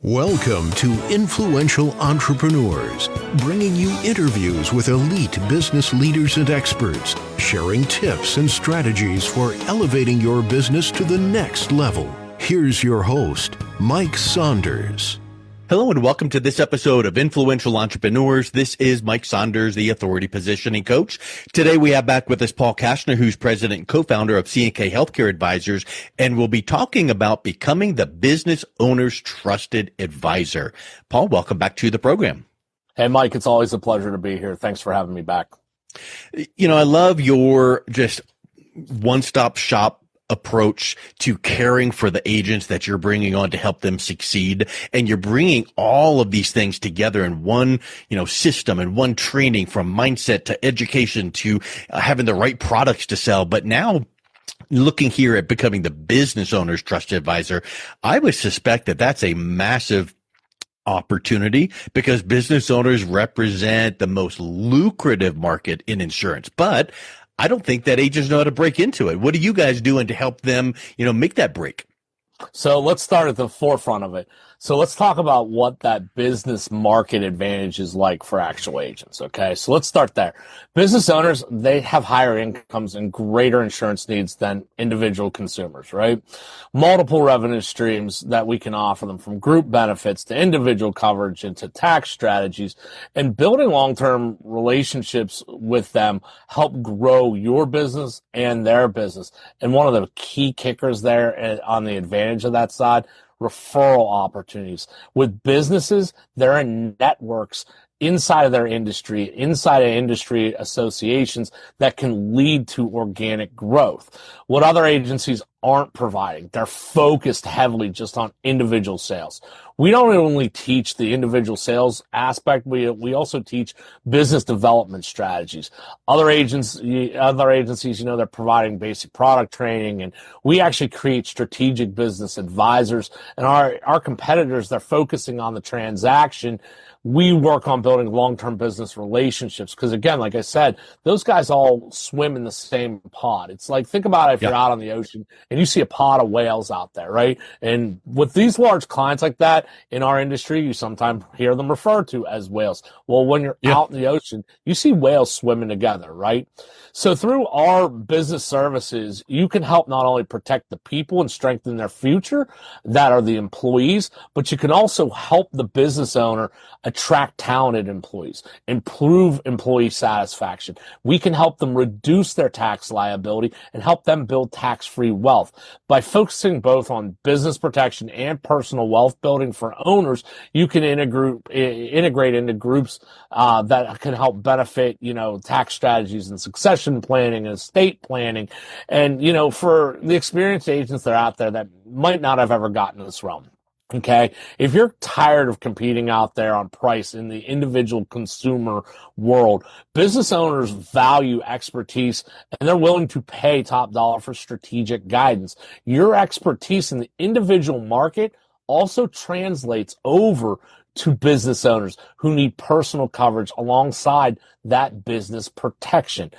Welcome to Influential Entrepreneurs, bringing you interviews with elite business leaders and experts, sharing tips and strategies for elevating your business to the next level. Here's your host, Mike Saunders. Hello and welcome to this episode of Influential Entrepreneurs. This is Mike Saunders, the Authority Positioning Coach. Today we have back with us Paul Castner, who's president and co-founder of C&K Healthcare Advisors, and we'll be talking about becoming the business owner's trusted advisor. Paul, welcome back to the program. Hey, Mike, it's always a pleasure to be here. Thanks for having me back. You know, I love your just one-stop shop approach to caring for the agents that you're bringing on to help them succeed. And you're bringing all of these things together in one, system and one training, from mindset to education to having the right products to sell. But now, looking here at becoming the business owner's trusted advisor, I would suspect that that's a massive opportunity because business owners represent the most lucrative market in insurance. But I don't think that agents know how to break into it. What are you guys doing to help them, make that break? So let's start at the forefront of it. So let's talk about what that business market advantage is like for actual agents. Okay. So let's start there. Business owners, they have higher incomes and greater insurance needs than individual consumers, right? Multiple revenue streams that we can offer them, from group benefits to individual coverage and to tax strategies, and building long-term relationships with them help grow your business and their business. And one of the key kickers there on the advantage of that side, referral opportunities. With businesses, they're in networks inside of their industry, inside of industry associations that can lead to organic growth. What other agencies aren't providing, they're focused heavily just on individual sales. We don't only teach the individual sales aspect, we also teach business development strategies. Other agencies, they're providing basic product training, and we actually create strategic business advisors. And our competitors, they're focusing on the transaction. We work on building long-term business relationships because, again, like I said, those guys all swim in the same pond. It's like, think about it if you're out on the ocean and you see a pod of whales out there, right? And with these large clients like that in our industry, you sometimes hear them referred to as whales. Well, when you're out in the ocean, you see whales swimming together, right? So through our business services, you can help not only protect the people and strengthen their future, that are the employees, but you can also help the business owner attract talented employees, improve employee satisfaction. We can help them reduce their tax liability and help them build tax-free wealth. By focusing both on business protection and personal wealth building for owners, you can integrate into groups that can help benefit, tax strategies and succession planning and estate planning. And, for the experienced agents that are out there that might not have ever gotten this realm. Okay. If you're tired of competing out there on price in the individual consumer world, business owners value expertise and they're willing to pay top dollar for strategic guidance. Your expertise in the individual market also translates over to business owners who need personal coverage alongside that business protection.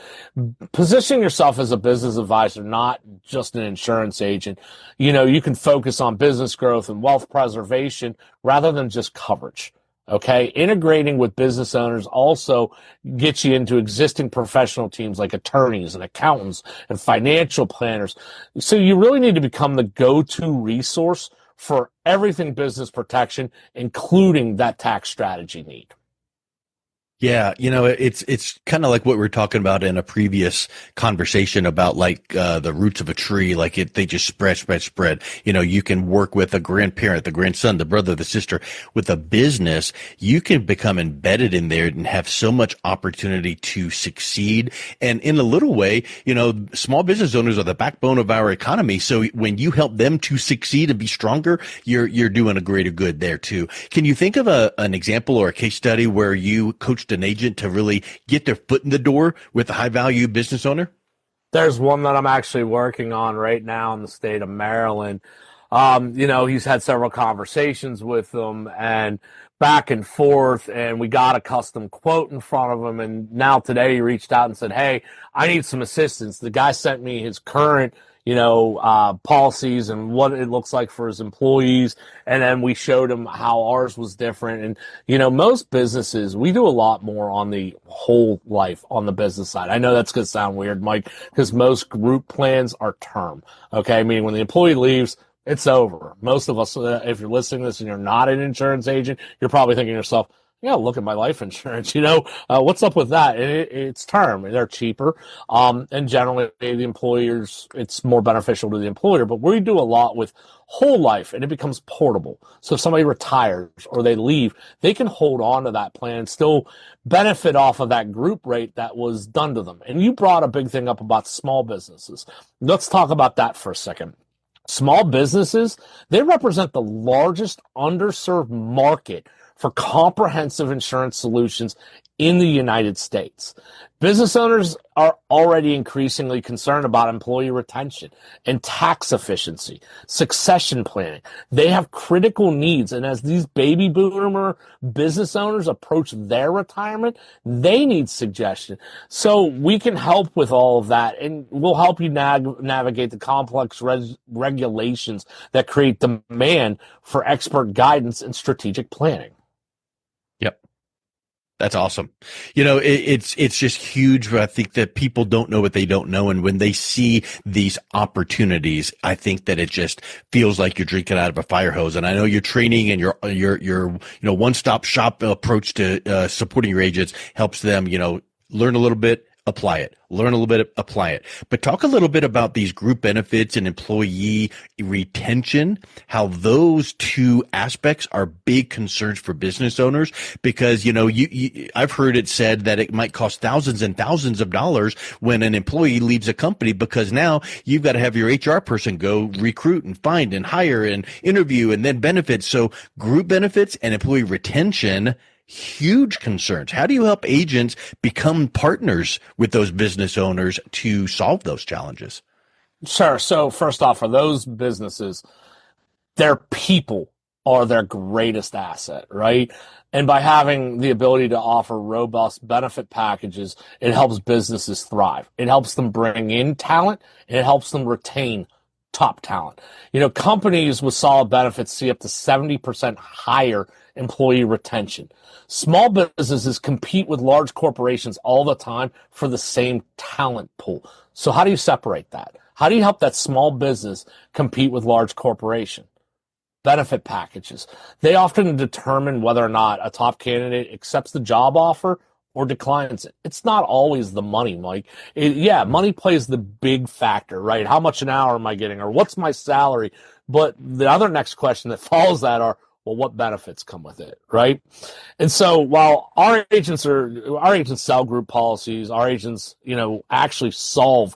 Positioning yourself as a business advisor, not just an insurance agent. You can focus on business growth and wealth preservation rather than just coverage. Okay. Integrating with business owners also gets you into existing professional teams like attorneys and accountants and financial planners. So you really need to become the go-to resource for everything business protection, including that tax strategy need. Yeah, it's kind of like what we were talking about in a previous conversation about the roots of a tree, they just spread. You can work with a grandparent, the grandson, the brother, the sister. With a business, you can become embedded in there and have so much opportunity to succeed. And in a little way, small business owners are the backbone of our economy. So when you help them to succeed and be stronger, you're doing a greater good there too. Can you think of an example or a case study where you coached an agent to really get their foot in the door with a high value business owner? There's one that I'm actually working on right now in the state of Maryland. He's had several conversations with them and back and forth, and we got a custom quote in front of him. And now today he reached out and said, "Hey, I need some assistance." The guy sent me his current, policies and what it looks like for his employees. And then we showed him how ours was different. And, most businesses, we do a lot more on the whole life on the business side. I know that's going to sound weird, Mike, because most group plans are term. Okay. Meaning when the employee leaves, it's over. Most of us, if you're listening to this and you're not an insurance agent, you're probably thinking to yourself, yeah, look at my life insurance. What's up with that? It's term. They're cheaper. And generally the employers, it's more beneficial to the employer, but we do a lot with whole life and it becomes portable. So if somebody retires or they leave, they can hold on to that plan and still benefit off of that group rate that was done to them. And you brought a big thing up about small businesses. Let's talk about that for a second. Small businesses, they represent the largest underserved market for comprehensive insurance solutions in the United States. Business owners are already increasingly concerned about employee retention and tax efficiency, succession planning. They have critical needs, and as these baby boomer business owners approach their retirement, they need suggestion. So we can help with all of that, and we'll help you navigate the complex regulations that create demand for expert guidance and strategic planning. Yep. That's awesome. It's just huge. But I think that people don't know what they don't know. And when they see these opportunities, I think that it just feels like you're drinking out of a fire hose. And I know your training and your one-stop shop approach to supporting your agents helps them, learn a little bit, apply it, learn a little bit, apply it. But talk a little bit about these group benefits and employee retention, how those two aspects are big concerns for business owners, because, I've heard it said that it might cost thousands and thousands of dollars when an employee leaves a company, because now you've got to have your HR person go recruit and find and hire and interview and then benefits. So group benefits and employee retention, huge concerns. How do you help agents become partners with those business owners to solve those challenges? Sure. So first off, for those businesses, their people are their greatest asset, right? And by having the ability to offer robust benefit packages, it helps businesses thrive. It helps them bring in talent, and it helps them retain top talent. Companies with solid benefits see up to 70% higher employee retention. Small businesses compete with large corporations all the time for the same talent pool. So how do you separate that? How do you help that small business compete with large corporation? Benefit packages. They often determine whether or not a top candidate accepts the job offer or declines it. It's not always the money, Mike. Money plays the big factor, right? How much an hour am I getting, or what's my salary? But the other next question that follows that are, well, what benefits come with it, right? And so while our agents sell group policies, our agents, actually solve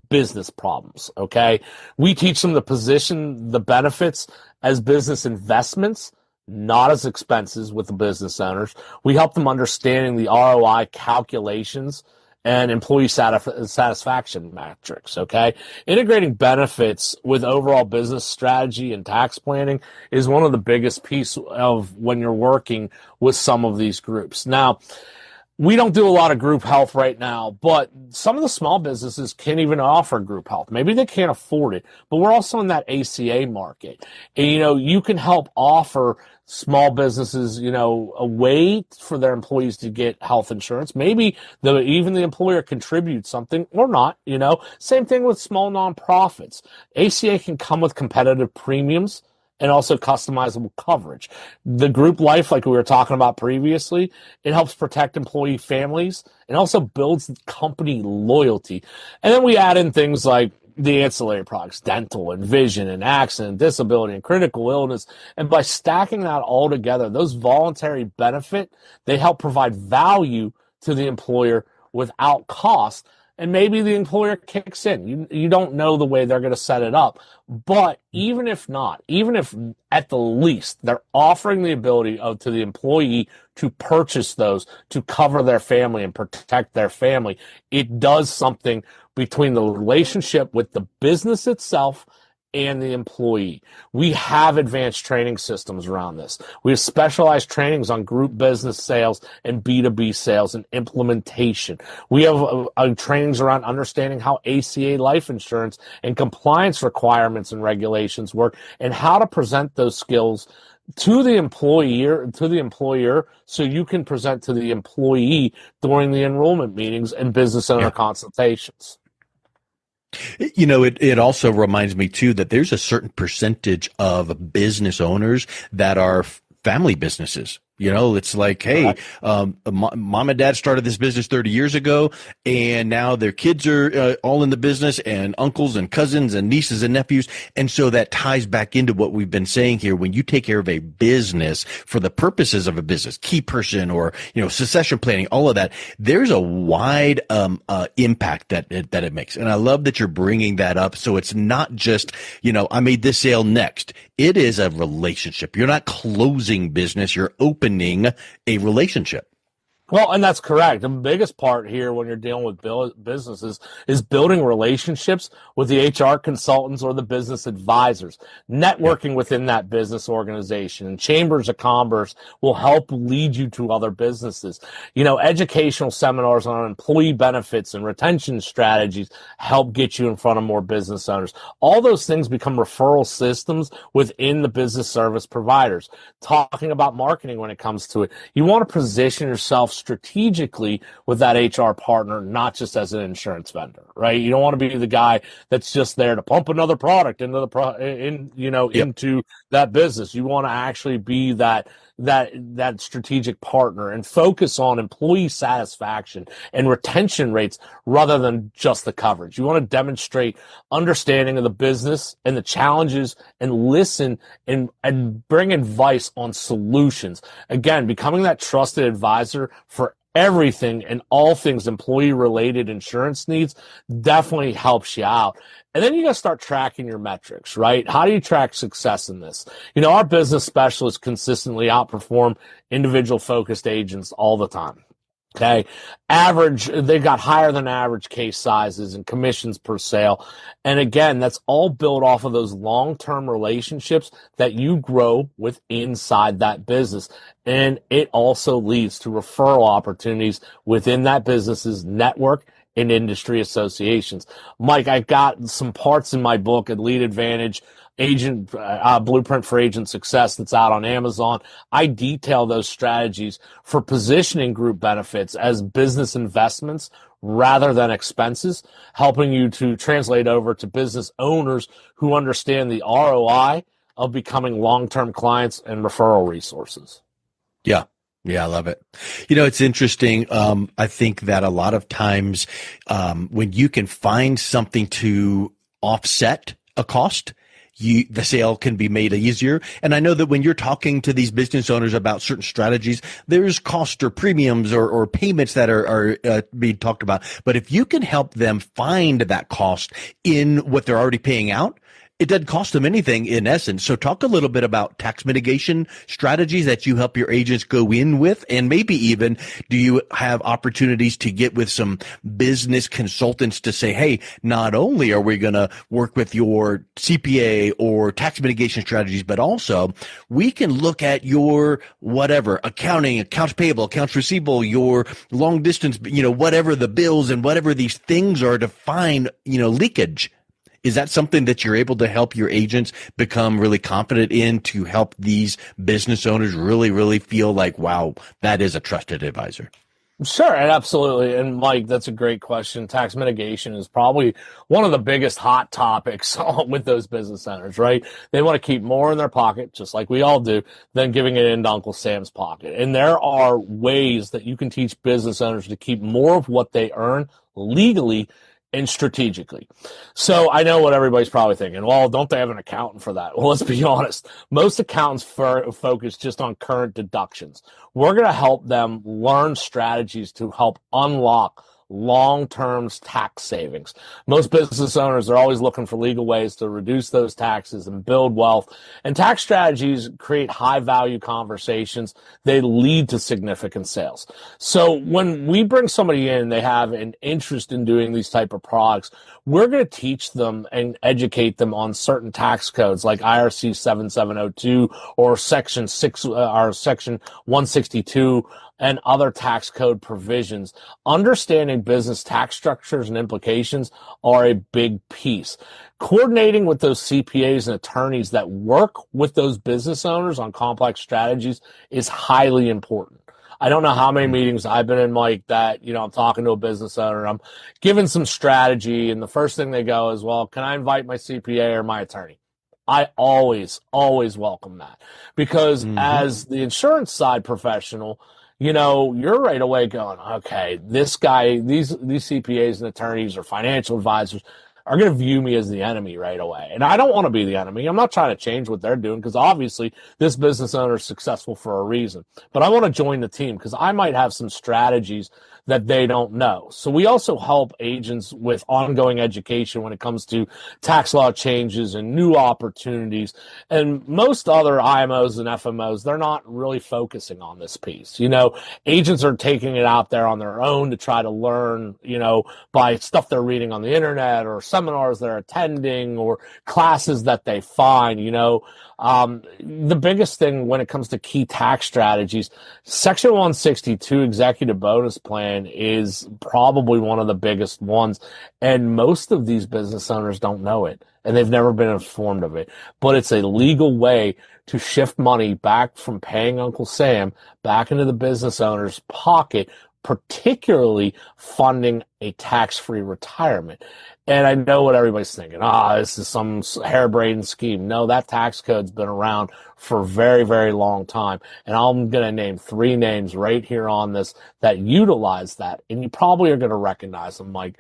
business problems, okay? We teach them to position the benefits as business investments, not as expenses with the business owners. We help them understanding the ROI calculations and employee satisfaction metrics, okay? Integrating benefits with overall business strategy and tax planning is one of the biggest pieces of when you're working with some of these groups. Now, we don't do a lot of group health right now, but some of the small businesses can't even offer group health. Maybe they can't afford it, but we're also in that ACA market. And, you can help offer small businesses, a way for their employees to get health insurance. Maybe even the employer contributes something or not, Same thing with small nonprofits. ACA can come with competitive premiums and also customizable coverage. The group life, like we were talking about previously, it helps protect employee families and also builds company loyalty. And then we add in things like the ancillary products, dental and vision and accident, disability and critical illness. And by stacking that all together, those voluntary benefit, they help provide value to the employer without cost. And maybe the employer kicks in. You don't know the way they're going to set it up. But even if not, even if at the least they're offering the ability to the employee to purchase those to cover their family and protect their family, it does something between the relationship with the business itself and the employee. We have advanced training systems around this. We have specialized trainings on group business sales and B2B sales and implementation. We have trainings around understanding how ACA life insurance and compliance requirements and regulations work, and how to present those skills to the employer, so you can present to the employee during the enrollment meetings and business owner consultations. It also reminds me too that there's a certain percentage of business owners that are family businesses. It's like, hey, mom and dad started this business 30 years ago, and now their kids are all in the business, and uncles and cousins and nieces and nephews. And so that ties back into what we've been saying here. When you take care of a business for the purposes of a business, key person or, succession planning, all of that, there's a wide impact that it makes. And I love that you're bringing that up. So it's not just, I made this sale next. It is a relationship. You're not closing business. You're opening a relationship. Well, and that's correct. The biggest part here when you're dealing with businesses is building relationships with the HR consultants or the business advisors, networking within that business organization. And chambers of commerce will help lead you to other businesses. Educational seminars on employee benefits and retention strategies help get you in front of more business owners. All those things become referral systems within the business service providers. Talking about marketing when it comes to it, you want to position yourself strategically with that HR partner, not just as an insurance vendor, right? You don't want to be the guy that's just there to pump another product into into that business. You want to actually be that strategic partner and focus on employee satisfaction and retention rates rather than just the coverage. You want to demonstrate understanding of the business and the challenges and listen and bring advice on solutions. Again, becoming that trusted advisor for everything and all things employee-related insurance needs definitely helps you out. And then you got to start tracking your metrics, right? How do you track success in this? Our business specialists consistently outperform individual-focused agents all the time. Okay. They've got higher than average case sizes and commissions per sale. And again, that's all built off of those long-term relationships that you grow with inside that business. And it also leads to referral opportunities within that business's network and industry associations. Mike, I've got some parts in my book at Lead Advantage, Blueprint for Agent Success, that's out on Amazon. I detail those strategies for positioning group benefits as business investments rather than expenses, helping you to translate over to business owners who understand the ROI of becoming long-term clients and referral resources. Yeah. Yeah, I love it. It's interesting. I think that a lot of times when you can find something to offset a cost, the sale can be made easier. And I know that when you're talking to these business owners about certain strategies, there's cost or premiums or payments that are being talked about. But if you can help them find that cost in what they're already paying out, it doesn't cost them anything in essence. So talk a little bit about tax mitigation strategies that you help your agents go in with, and maybe even do you have opportunities to get with some business consultants to say, hey, not only are we going to work with your CPA or tax mitigation strategies, but also we can look at your whatever, accounting, accounts payable, accounts receivable, your long distance, whatever the bills and whatever these things are to find, leakage. Is that something that you're able to help your agents become really confident in, to help these business owners really, really feel like, wow, that is a trusted advisor? Sure, and absolutely. And Mike, that's a great question. Tax mitigation is probably one of the biggest hot topics with those business owners, right? They want to keep more in their pocket, just like we all do, than giving it into Uncle Sam's pocket. And there are ways that you can teach business owners to keep more of what they earn legally and strategically. So I know what everybody's probably thinking. Well, don't they have an accountant for that? Well, let's be honest. Most accountants focus just on current deductions. We're going to help them learn strategies to help unlock long-term tax savings. Most business owners are always looking for legal ways to reduce those taxes and build wealth. And tax strategies create high-value conversations. They lead to significant sales. So when we bring somebody in, they have an interest in doing these type of products, we're going to teach them and educate them on certain tax codes like IRC 7702 or Section 6 or Section 162 and other tax code provisions. Understanding business tax structures and implications are a big piece. Coordinating with those CPAs and attorneys that work with those business owners on complex strategies is highly important. I don't know how many meetings I've been in, Mike, that, I'm talking to a business owner, I'm giving some strategy, and the first thing they go is, well, can I invite my CPA or my attorney? I always welcome that because as the insurance side professional, you're right away going, okay, this guy, these CPAs and attorneys or financial advisors are going to view me as the enemy right away. And I don't want to be the enemy. I'm not trying to change what they're doing because obviously this business owner is successful for a reason. But I want to join the team because I might have some strategies that they don't know. So we also help agents with ongoing education when it comes to tax law changes and new opportunities. And most other IMOs and FMOs, they're not really focusing on this piece. Agents are taking it out there on their own to try to learn, by stuff they're reading on the internet or seminars they're attending or classes that they find. The biggest thing when it comes to key tax strategies, Section 162 executive bonus plan is probably one of the biggest ones. And most of these business owners don't know it and they've never been informed of it. But it's a legal way to shift money back from paying Uncle Sam back into the business owner's pocket, particularly funding a tax-free retirement. And I know what everybody's thinking. This is some harebrained scheme. No, that tax code's been around for a very, very long time. And I'm going to name 3 names right here on this that utilize that. And you probably are going to recognize them, like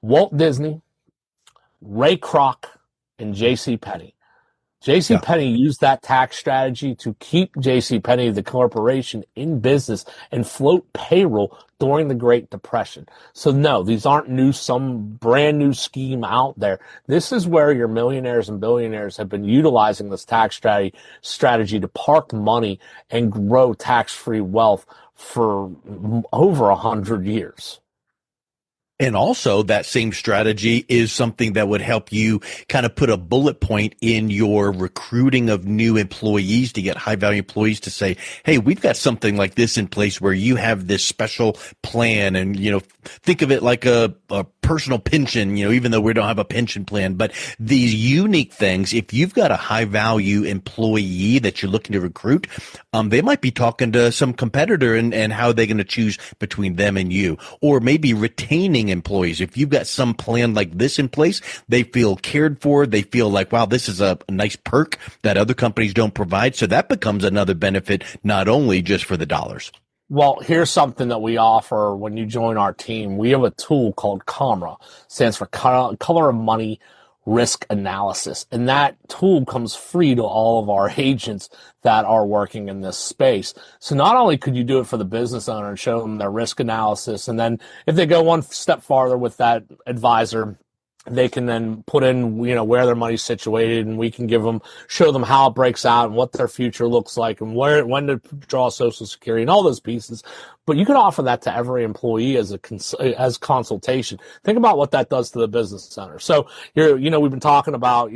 Walt Disney, Ray Kroc, and J.C. Penney. J.C. Penney used that tax strategy to keep J.C. Penney, the corporation, in business and float payroll during the Great Depression. So no, these aren't some brand new scheme out there. This is where your millionaires and billionaires have been utilizing this tax strategy to park money and grow tax-free wealth for over 100 years. And also that same strategy is something that would help you kind of put a bullet point in your recruiting of new employees to get high value employees to say, hey, we've got something like this in place where you have this special plan. And, think of it like a personal pension, even though we don't have a pension plan, but these unique things, if you've got a high value employee that you're looking to recruit, they might be talking to some competitor and how they're going to choose between them and you, or maybe retaining employees. If you've got some plan like this in place, they feel cared for. They feel like, wow, this is a nice perk that other companies don't provide. So that becomes another benefit, not only just for the dollars. Well, here's something that we offer when you join our team. We have a tool called COMRA, stands for Color of Money Risk Analysis. And that tool comes free to all of our agents that are working in this space. So not only could you do it for the business owner and show them their risk analysis, and then if they go one step farther with that advisor, they can then put in, where their money's situated, and we can show them how it breaks out and what their future looks like and when to draw Social Security and all those pieces. But you can offer that to every employee as consultation. Think about what that does to the business owner. So we've been talking about,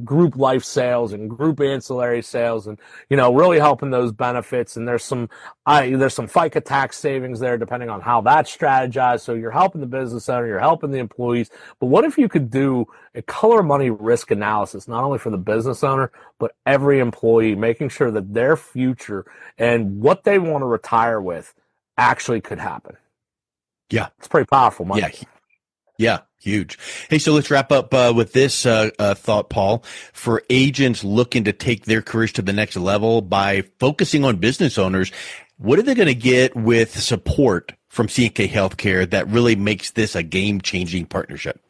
group life sales and group ancillary sales and, really helping those benefits. And there's some FICA tax savings there depending on how that's strategized. So you're helping the business owner, you're helping the employees. But what if you could do a color money risk analysis, not only for the business owner, but every employee, making sure that their future and what they want to retire with actually could happen? Yeah. It's pretty powerful, Mike. Yeah. Huge. Hey, so let's wrap up with this thought, Paul. For agents looking to take their careers to the next level by focusing on business owners, what are they going to get with support from C&K Healthcare that really makes this a game-changing partnership?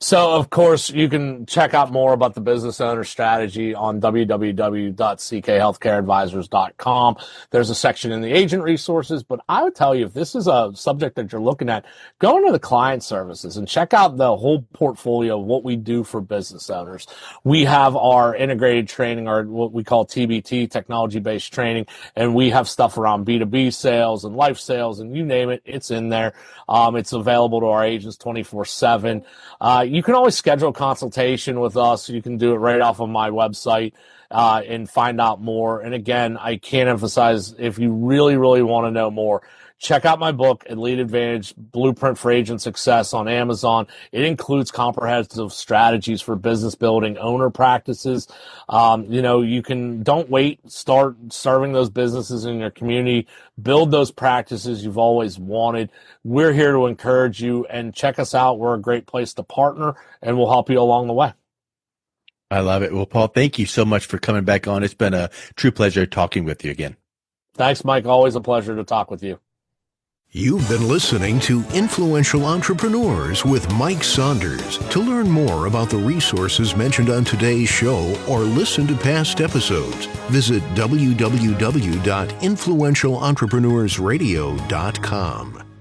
So, of course, you can check out more about the business owner strategy on www.ckhealthcareadvisors.com. There's a section in the agent resources, but I would tell you, if this is a subject that you're looking at, go into the client services and check out the whole portfolio of what we do for business owners. We have our integrated training, or what we call TBT, technology-based training, and we have stuff around B2B sales and life sales, and you name it, it's in there. It's available to our agents 24/7. You can always schedule a consultation with us. You can do it right off of my website and find out more. And again, I can't emphasize, if you really, really want to know more, check out my book, Elite Advantage, Blueprint for Agent Success, on Amazon. It includes comprehensive strategies for business building, owner practices. Don't wait, start serving those businesses in your community, build those practices you've always wanted. We're here to encourage you, and check us out. We're a great place to partner, and we'll help you along the way. I love it. Well, Paul, thank you so much for coming back on. It's been a true pleasure talking with you again. Thanks, Mike. Always a pleasure to talk with you. You've been listening to Influential Entrepreneurs with Mike Saunders. To learn more about the resources mentioned on today's show or listen to past episodes, visit www.influentialentrepreneursradio.com.